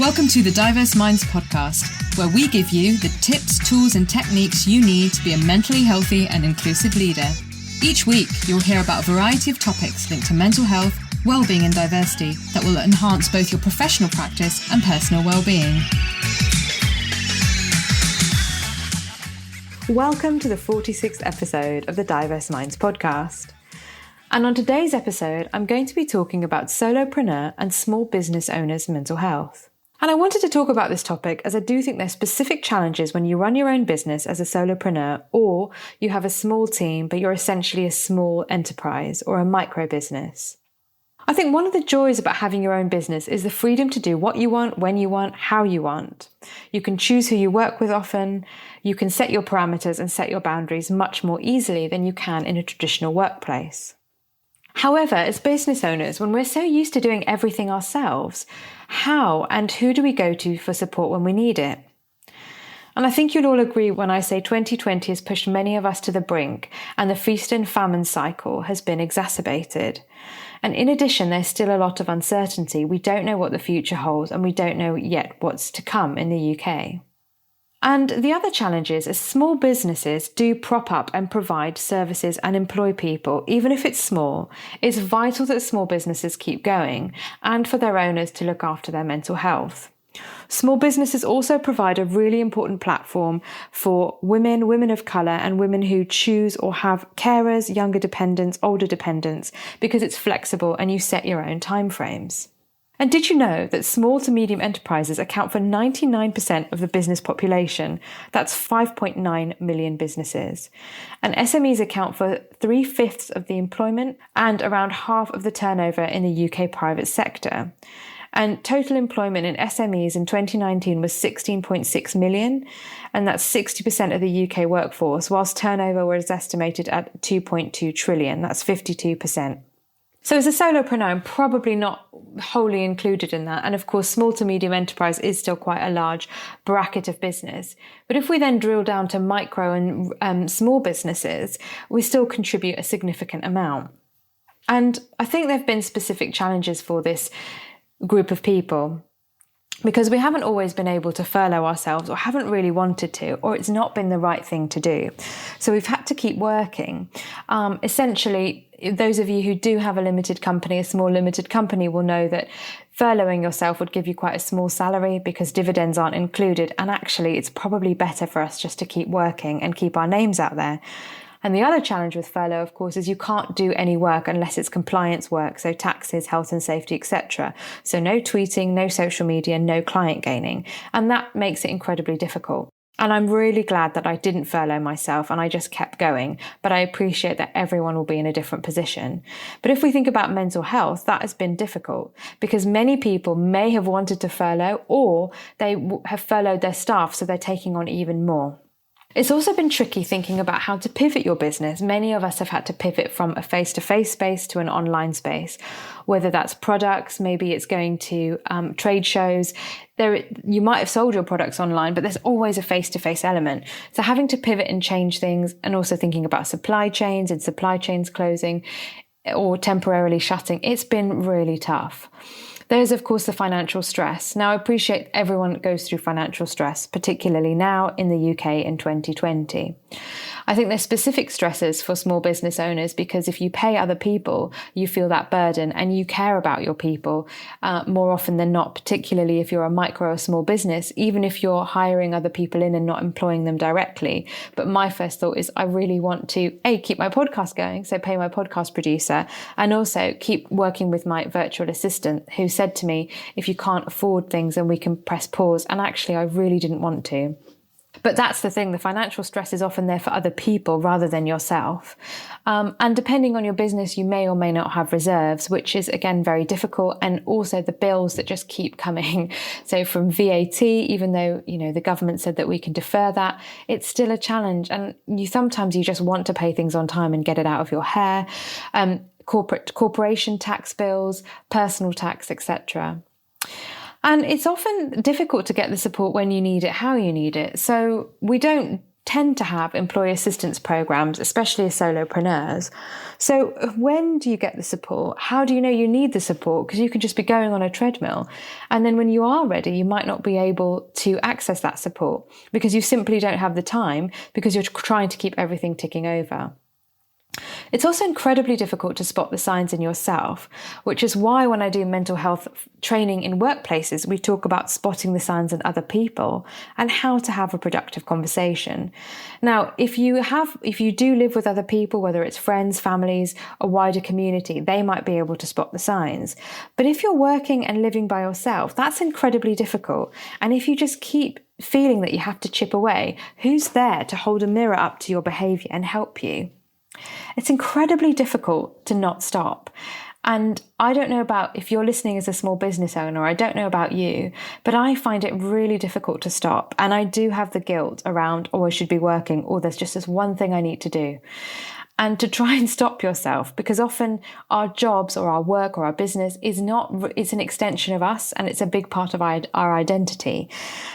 Welcome to the Diverse Minds podcast, where we give you the tips, tools, and techniques you need to be a mentally healthy and inclusive leader. Each week, you'll hear about a variety of topics linked to mental health, well-being, and diversity that will enhance both your professional practice and personal well-being. Welcome to the 46th episode of the Diverse Minds podcast. And on today's episode, I'm going to be talking about solopreneur and small business owners' mental health. And I wanted to talk about this topic as I do think there's specific challenges when you run your own business as a solopreneur, or you have a small team, but you're essentially a small enterprise or a micro business. I think one of the joys about having your own business is the freedom to do what you want, when you want, how you want. You can choose who you work with often. You can set your parameters and set your boundaries much more easily than you can in a traditional workplace. However, as business owners, when we're so used to doing everything ourselves, how and who do we go to for support when we need it? And I think you'll all agree when I say 2020 has pushed many of us to the brink and the feast and famine cycle has been exacerbated. And in addition, there's still a lot of uncertainty. We don't know what the future holds and we don't know yet what's to come in the UK. And the other challenge is small businesses do prop up and provide services and employ people, even if it's small. It's vital that small businesses keep going and for their owners to look after their mental health. Small businesses also provide a really important platform for women of colour and women who choose or have carers, younger dependents, older dependents, because it's flexible and you set your own timeframes. And did you know that small to medium enterprises account for 99% of the business population? That's 5.9 million businesses. And SMEs account for 3/5 of the employment and around half of the turnover in the UK private sector. And total employment in SMEs in 2019 was 16.6 million, and that's 60% of the UK workforce, whilst turnover was estimated at 2.2 trillion, that's 52%. So as a solopreneur, I'm probably not wholly included in that. And of course, small to medium enterprise is still quite a large bracket of business. But if we then drill down to micro and small businesses, we still contribute a significant amount. And I think there have been specific challenges for this group of people, because we haven't always been able to furlough ourselves or haven't really wanted to, or it's not been the right thing to do. So we've had to keep working. Essentially, those of you who do have a limited company, a small limited company, will know that furloughing yourself would give you quite a small salary because dividends aren't included. And actually, it's probably better for us just to keep working and keep our names out there. And the other challenge with furlough, of course, is you can't do any work unless it's compliance work, so taxes, health and safety, etc. So no tweeting, no social media, no client gaining. And that makes it incredibly difficult. And I'm really glad that I didn't furlough myself and I just kept going. But I appreciate that everyone will be in a different position. But if we think about mental health, that has been difficult because many people may have wanted to furlough, or they have furloughed their staff, so they're taking on even more. It's also been tricky thinking about how to pivot your business. Many of us have had to pivot from a face-to-face space to an online space, whether that's products, maybe it's going to trade shows. You might have sold your products online, but there's always a face-to-face element. So having to pivot and change things, and also thinking about supply chains and supply chains closing or temporarily shutting, it's been really tough. There's, of course, the financial stress. Now, I appreciate everyone goes through financial stress, particularly now in the UK in 2020. I think there's specific stresses for small business owners because if you pay other people, you feel that burden and you care about your people more often than not, particularly if you're a micro or small business, even if you're hiring other people in and not employing them directly. But my first thought is I really want to, keep my podcast going, so pay my podcast producer, and also keep working with my virtual assistant who said to me, if you can't afford things, then we can press pause. And actually, I really didn't want to. But that's the thing, the financial stress is often there for other people rather than yourself. And depending on your business, you may or may not have reserves, which is, again, very difficult. And also the bills that just keep coming. So from VAT, even though, the government said that we can defer that, it's still a challenge. And sometimes you just want to pay things on time and get it out of your hair. Corporation tax bills, personal tax, etc. And it's often difficult to get the support when you need it, how you need it. So we don't tend to have employee assistance programs, especially as solopreneurs. So when do you get the support? How do you know you need the support? Because you can just be going on a treadmill. And then when you are ready, you might not be able to access that support because you simply don't have the time because you're trying to keep everything ticking over. It's also incredibly difficult to spot the signs in yourself, which is why when I do mental health training in workplaces, we talk about spotting the signs in other people and how to have a productive conversation. Now, if you do live with other people, whether it's friends, families, a wider community, they might be able to spot the signs. But if you're working and living by yourself, that's incredibly difficult. And if you just keep feeling that you have to chip away, who's there to hold a mirror up to your behavior and help you? It's incredibly difficult to not stop. And I don't know about if you're listening as a small business owner, I don't know about you, but I find it really difficult to stop. And I do have the guilt around, I should be working, there's just this one thing I need to do. And to try and stop yourself, because often our jobs or our work or our business it's an extension of us and it's a big part of our identity.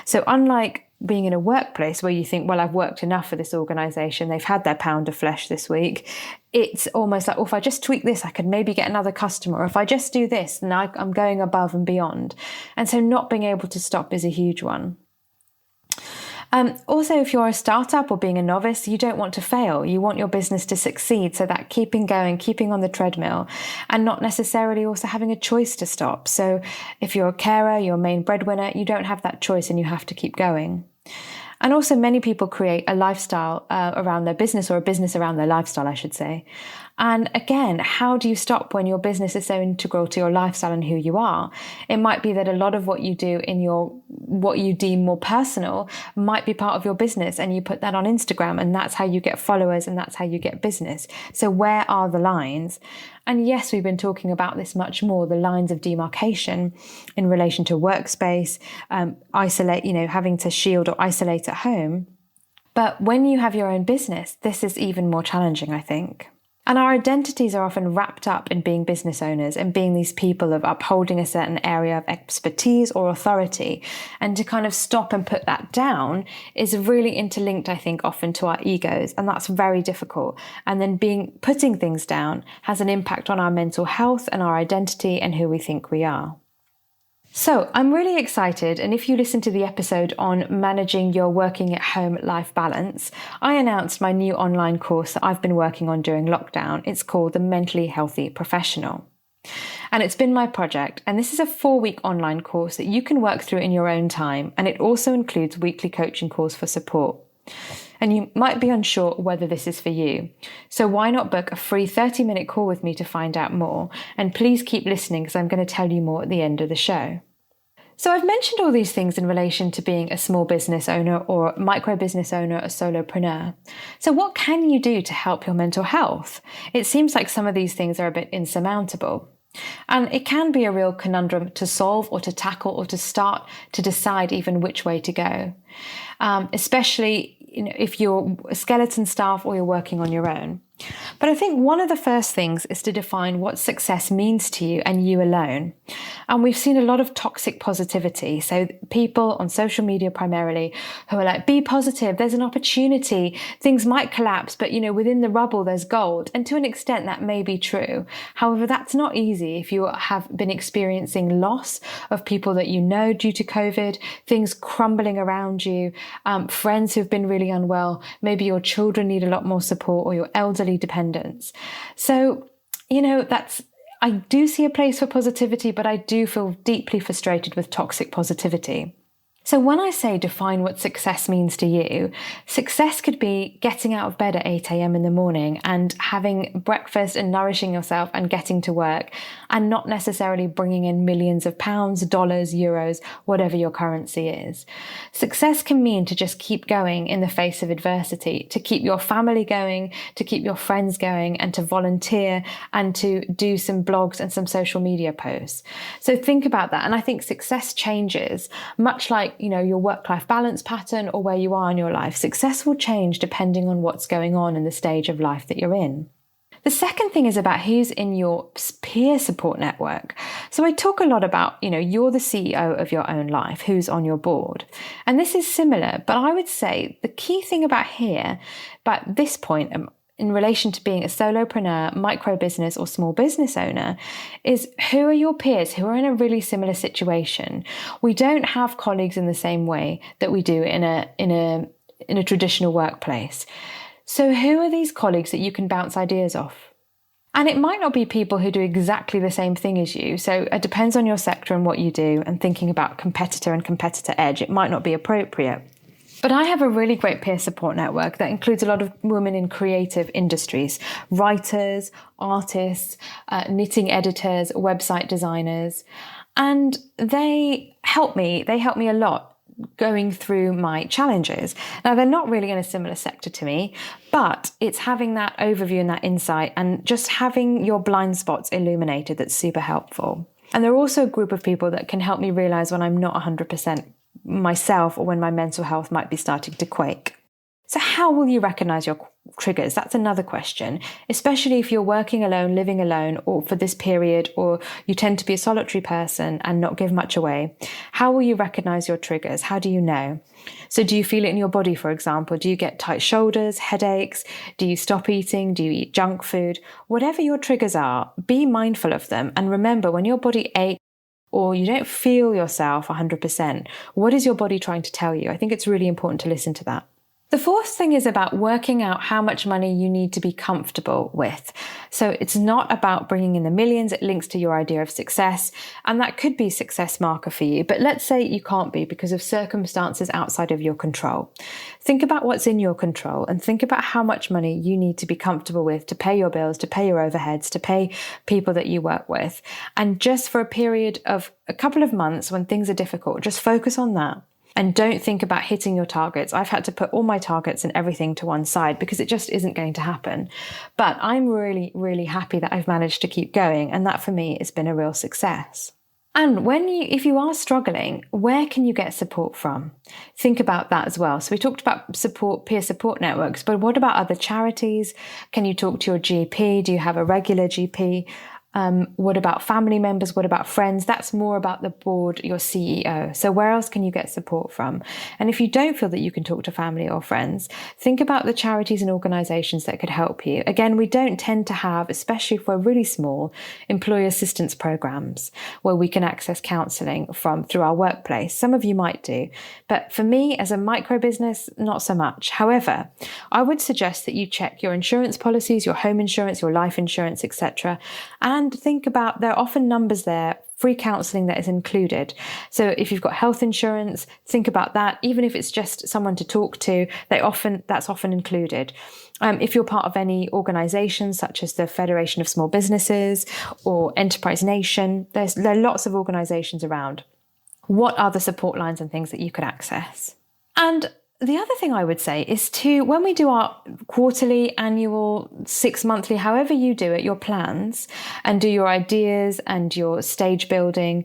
So unlike being in a workplace where you think, well, I've worked enough for this organization, they've had their pound of flesh this week, it's almost like, if I just tweak this, I could maybe get another customer. Or if I just do this, then I'm going above and beyond. And so not being able to stop is a huge one. Also, if you're a startup or being a novice, you don't want to fail. You want your business to succeed. So that keeping going, keeping on the treadmill, and not necessarily also having a choice to stop. So if you're a carer, you're a main breadwinner, you don't have that choice and you have to keep going. And also many people create a lifestyle around their business, or a business around their lifestyle, I should say. And again, how do you stop when your business is so integral to your lifestyle and who you are? It might be that a lot of what you do in what you deem more personal might be part of your business, and you put that on Instagram, and that's how you get followers and that's how you get business. So where are the lines? And yes, we've been talking about this much more, the lines of demarcation in relation to workspace, isolate, having to shield or isolate at home. But when you have your own business, this is even more challenging, I think. And our identities are often wrapped up in being business owners and being these people of upholding a certain area of expertise or authority. And to kind of stop and put that down is really interlinked, I think, often to our egos. And that's very difficult. And then putting things down has an impact on our mental health and our identity and who we think we are. So I'm really excited, and if you listen to the episode on managing your working at home life balance, I announced my new online course that I've been working on during lockdown. It's called The Mentally Healthy Professional. And it's been my project, and this is a 4-week online course that you can work through in your own time, and it also includes weekly coaching calls for support. And you might be unsure whether this is for you. So why not book a free 30-minute call with me to find out more? And please keep listening, because I'm going to tell you more at the end of the show. So I've mentioned all these things in relation to being a small business owner or micro business owner, a solopreneur. So what can you do to help your mental health? It seems like some of these things are a bit insurmountable. And it can be a real conundrum to solve or to tackle or to start to decide even which way to go, especially if you're a skeleton staff or you're working on your own. But I think one of the first things is to define what success means to you and you alone. And we've seen a lot of toxic positivity. So people on social media primarily who are like, be positive, there's an opportunity, things might collapse, but within the rubble there's gold. And to an extent that may be true. However, that's not easy if you have been experiencing loss of people that you know due to COVID, things crumbling around you, friends who've been really unwell, maybe your children need a lot more support or your elderly dependents. So, I do see a place for positivity, but I do feel deeply frustrated with toxic positivity. So when I say define what success means to you, success could be getting out of bed at 8 a.m. in the morning and having breakfast and nourishing yourself and getting to work and not necessarily bringing in millions of pounds, dollars, euros, whatever your currency is. Success can mean to just keep going in the face of adversity, to keep your family going, to keep your friends going, and to volunteer and to do some blogs and some social media posts. So think about that. And I think success changes, much like your work-life balance pattern or where you are in your life. Success will change depending on what's going on in the stage of life that you're in. The second thing is about who's in your peer support network. So I talk a lot about, you're the CEO of your own life, who's on your board. And this is similar, but I would say the key thing about this point, in relation to being a solopreneur, micro business or small business owner, is who are your peers who are in a really similar situation. We don't have colleagues in the same way that we do in a traditional workplace. So who are these colleagues that you can bounce ideas off? And it might not be people who do exactly the same thing as you. So it depends on your sector and what you do, and thinking about competitor and competitor edge, it might not be appropriate. But I have a really great peer support network that includes a lot of women in creative industries, writers, artists, knitting editors, website designers. And they help me a lot going through my challenges. Now, they're not really in a similar sector to me, but it's having that overview and that insight and just having your blind spots illuminated that's super helpful. And they're also a group of people that can help me realize when I'm not 100% myself or when my mental health might be starting to quake. So how will you recognize your triggers? That's another question, especially if you're working alone, living alone, or for this period, or you tend to be a solitary person and not give much away. How will you recognize your triggers? How do you know? So do you feel it in your body, for example? Do you get tight shoulders, headaches? Do you stop eating? Do you eat junk food? Whatever your triggers are, be mindful of them. And remember, when your body aches, or you don't feel yourself 100%, what is your body trying to tell you? I think it's really important to listen to that. The fourth thing is about working out how much money you need to be comfortable with. So it's not about bringing in the millions. It links to your idea of success, and that could be a success marker for you. But let's say you can't be because of circumstances outside of your control. Think about what's in your control and think about how much money you need to be comfortable with to pay your bills, to pay your overheads, to pay people that you work with. And just for a period of a couple of months when things are difficult, just focus on that. And don't think about hitting your targets. I've had to put all my targets and everything to one side because it just isn't going to happen. But I'm really, really happy that I've managed to keep going. And that for me has been a real success. And if you are struggling, where can you get support from? Think about that as well. So we talked about peer support networks, but what about other charities? Can you talk to your GP? Do you have a regular GP? What about family members? What about friends? That's more about the board, your CEO. So where else can you get support from? And if you don't feel that you can talk to family or friends, think about the charities and organizations that could help you. Again, we don't tend to have, especially if we're really small, employee assistance programs where we can access counseling through our workplace. Some of you might do, but for me as a micro business, not so much. However, I would suggest that you check your insurance policies, your home insurance, your life insurance, etc., and think about, there are often numbers there, free counselling that is included. So if you've got health insurance, think about that. Even if it's just someone to talk to, that's often included. If you're part of any organisations such as the Federation of Small Businesses or Enterprise Nation, there are lots of organisations around. What are the support lines and things that you could access? And the other thing I would say is when we do our quarterly, annual, 6 monthly, however you do it, your plans and do your ideas and your stage building,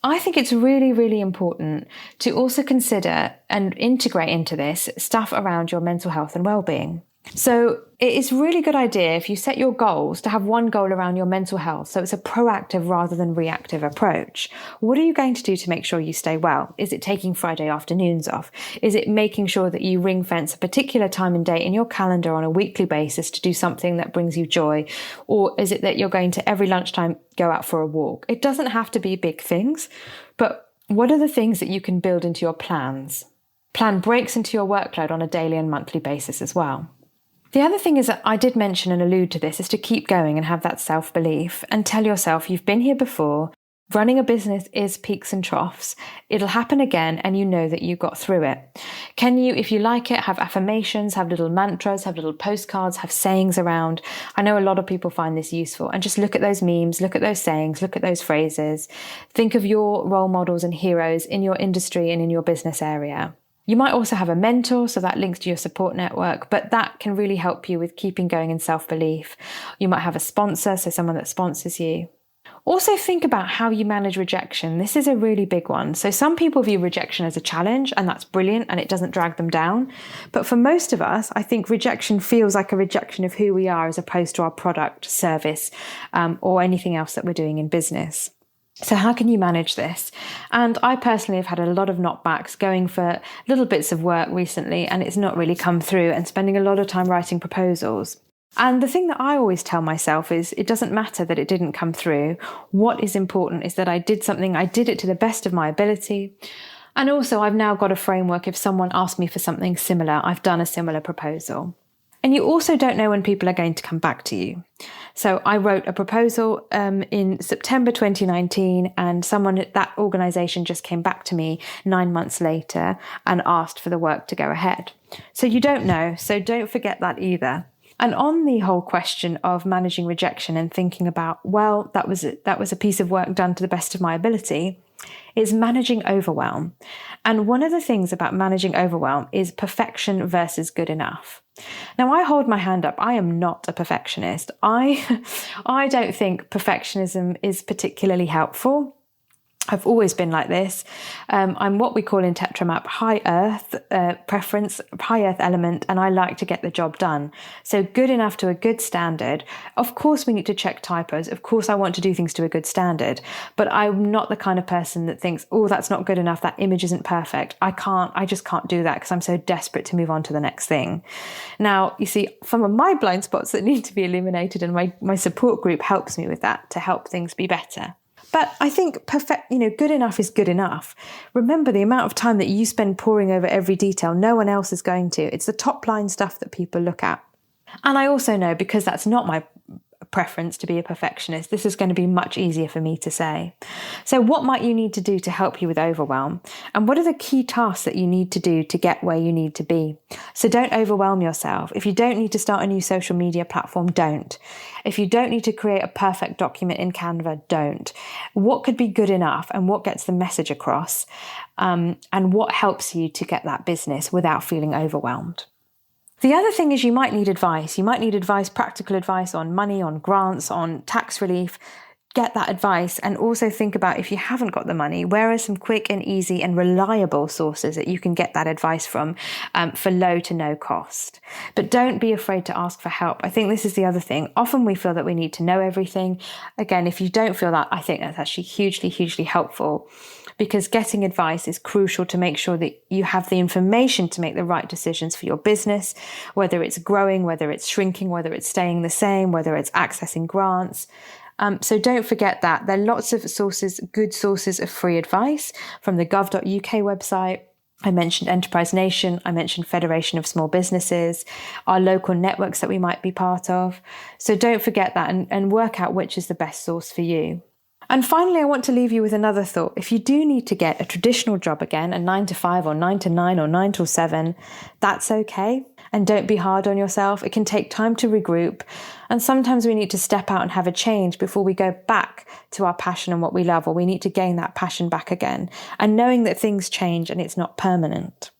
I think it's really, really important to also consider and integrate into this stuff around your mental health and well-being. So it's a really good idea if you set your goals to have one goal around your mental health. So it's a proactive rather than reactive approach. What are you going to do to make sure you stay well? Is it taking Friday afternoons off? Is it making sure that you ring fence a particular time and date in your calendar on a weekly basis to do something that brings you joy? Or is it that you're going to every lunchtime go out for a walk? It doesn't have to be big things, but what are the things that you can build into your plans? Plan breaks into your workload on a daily and monthly basis as well. The other thing is that I did mention and allude to this is to keep going and have that self-belief and tell yourself you've been here before. Running a business is peaks and troughs. It'll happen again and you know that you got through it. Can you, if you like it, have affirmations, have little mantras, have little postcards, have sayings around? I know a lot of people find this useful, and just look at those memes, look at those sayings, look at those phrases. Think of your role models and heroes in your industry and in your business area. You might also have a mentor, so that links to your support network, but that can really help you with keeping going in self-belief. You might have a sponsor, so someone that sponsors you. Also think about how you manage rejection. This is a really big one. So some people view rejection as a challenge, and that's brilliant and it doesn't drag them down. But for most of us, I think rejection feels like a rejection of who we are as opposed to our product, service, or anything else that we're doing in business. So how can you manage this? And I personally have had a lot of knockbacks going for little bits of work recently, and it's not really come through, and spending a lot of time writing proposals. And the thing that I always tell myself is it doesn't matter that it didn't come through. What is important is that I did something, I did it to the best of my ability. And also I've now got a framework. If someone asks me for something similar, I've done a similar proposal. And you also don't know when people are going to come back to you. So I wrote a proposal in September 2019, and someone at that organisation just came back to me 9 months later and asked for the work to go ahead. So you don't know, so don't forget that either. And on the whole question of managing rejection and thinking about, well, that was a piece of work done to the best of my ability, is managing overwhelm. And one of the things about managing overwhelm is perfection versus good enough. Now, I hold my hand up. I am not a perfectionist. I don't think perfectionism is particularly helpful. I've always been like this. I'm what we call in Tetramap high earth preference, high earth element, and I like to get the job done. So good enough to a good standard. Of course, we need to check typos. Of course, I want to do things to a good standard, but I'm not the kind of person that thinks, oh, that's not good enough. That image isn't perfect. I just can't do that because I'm so desperate to move on to the next thing. Now, you see, some of my blind spots that need to be eliminated, and my support group helps me with that to help things be better. But I think good enough is good enough. Remember, the amount of time that you spend poring over every detail, no one else is going to. It's the top line stuff that people look at. And I also know, because that's not my preference to be a perfectionist, this is going to be much easier for me to say. So what might you need to do to help you with overwhelm? And what are the key tasks that you need to do to get where you need to be? So don't overwhelm yourself. If you don't need to start a new social media platform, don't. If you don't need to create a perfect document in Canva, don't. What could be good enough, and what gets the message across, and what helps you to get that business without feeling overwhelmed? The other thing is you might need advice. You might need advice, practical advice on money, on grants, on tax relief. Get that advice, and also think about, if you haven't got the money, where are some quick and easy and reliable sources that you can get that advice from for low to no cost. But don't be afraid to ask for help. I think this is the other thing. Often we feel that we need to know everything. Again, if you don't feel that, I think that's actually hugely, hugely helpful, because getting advice is crucial to make sure that you have the information to make the right decisions for your business, whether it's growing, whether it's shrinking, whether it's staying the same, whether it's accessing grants. So don't forget that. There are lots of sources, good sources of free advice from the gov.uk website. I mentioned Enterprise Nation. I mentioned Federation of Small Businesses, our local networks that we might be part of. So don't forget that, and work out which is the best source for you. And finally, I want to leave you with another thought. If you do need to get a traditional job again, a 9 to 5 or 9 to 9 or 9 till 7, that's okay. And don't be hard on yourself. It can take time to regroup. And sometimes we need to step out and have a change before we go back to our passion and what we love, or we need to gain that passion back again. And knowing that things change and it's not permanent.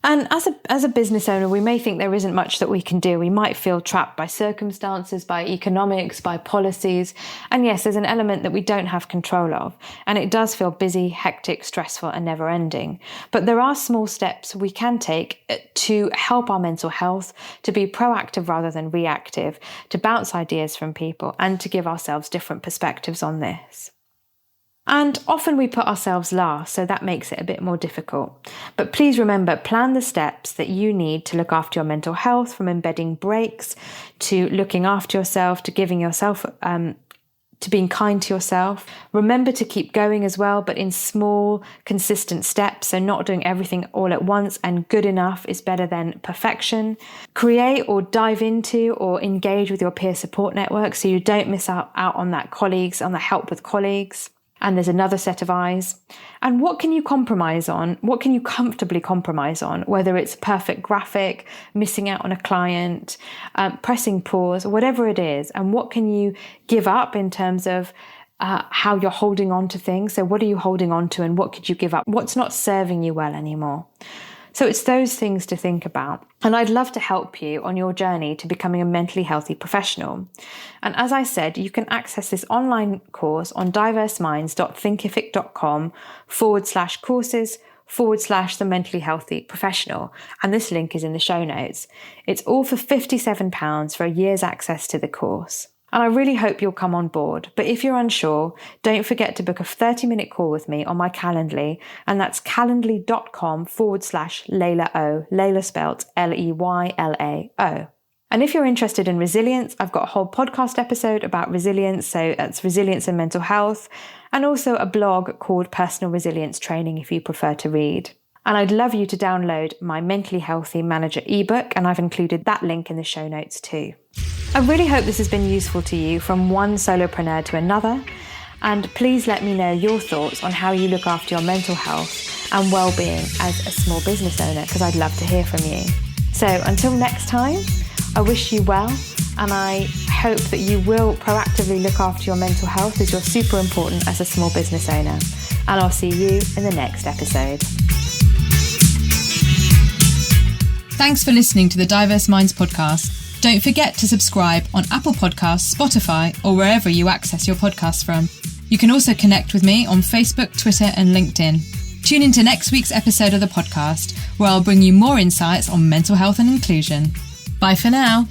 And as a business owner, we may think there isn't much that we can do. We might feel trapped by circumstances, by economics, by policies. And yes, there's an element that we don't have control of. And it does feel busy, hectic, stressful, and never ending. But there are small steps we can take to help our mental health, to be proactive rather than reactive, to bounce ideas from people, and to give ourselves different perspectives on this. And often we put ourselves last, so that makes it a bit more difficult. But please remember, plan the steps that you need to look after your mental health, from embedding breaks to looking after yourself, to giving yourself, to being kind to yourself. Remember to keep going as well, but in small, consistent steps, so not doing everything all at once, and good enough is better than perfection. Create or dive into or engage with your peer support network so you don't miss out on that colleagues, on the help with colleagues. And there's another set of eyes. And what can you compromise on? What can you comfortably compromise on? Whether it's perfect graphic, missing out on a client, pressing pause, whatever it is. And what can you give up in terms of how you're holding on to things? So what are you holding on to, and what could you give up? What's not serving you well anymore? So it's those things to think about. And I'd love to help you on your journey to becoming a mentally healthy professional. And as I said, you can access this online course on diverseminds.thinkific.com/courses/the mentally healthy professional. And this link is in the show notes. It's all for £57 for a year's access to the course. And I really hope you'll come on board. But if you're unsure, don't forget to book a 30-minute call with me on my Calendly. And that's calendly.com/LaylaO, Layla spelt Leylao. And if you're interested in resilience, I've got a whole podcast episode about resilience. So that's resilience and mental health. And also a blog called Personal Resilience Training if you prefer to read. And I'd love you to download my Mentally Healthy Manager ebook, and I've included that link in the show notes too. I really hope this has been useful to you from one solopreneur to another. And please let me know your thoughts on how you look after your mental health and well-being as a small business owner, because I'd love to hear from you. So until next time, I wish you well, and I hope that you will proactively look after your mental health, as you're super important as a small business owner. And I'll see you in the next episode. Thanks for listening to the Diverse Minds podcast. Don't forget to subscribe on Apple Podcasts, Spotify, or wherever you access your podcasts from. You can also connect with me on Facebook, Twitter, and LinkedIn. Tune into next week's episode of the podcast, where I'll bring you more insights on mental health and inclusion. Bye for now.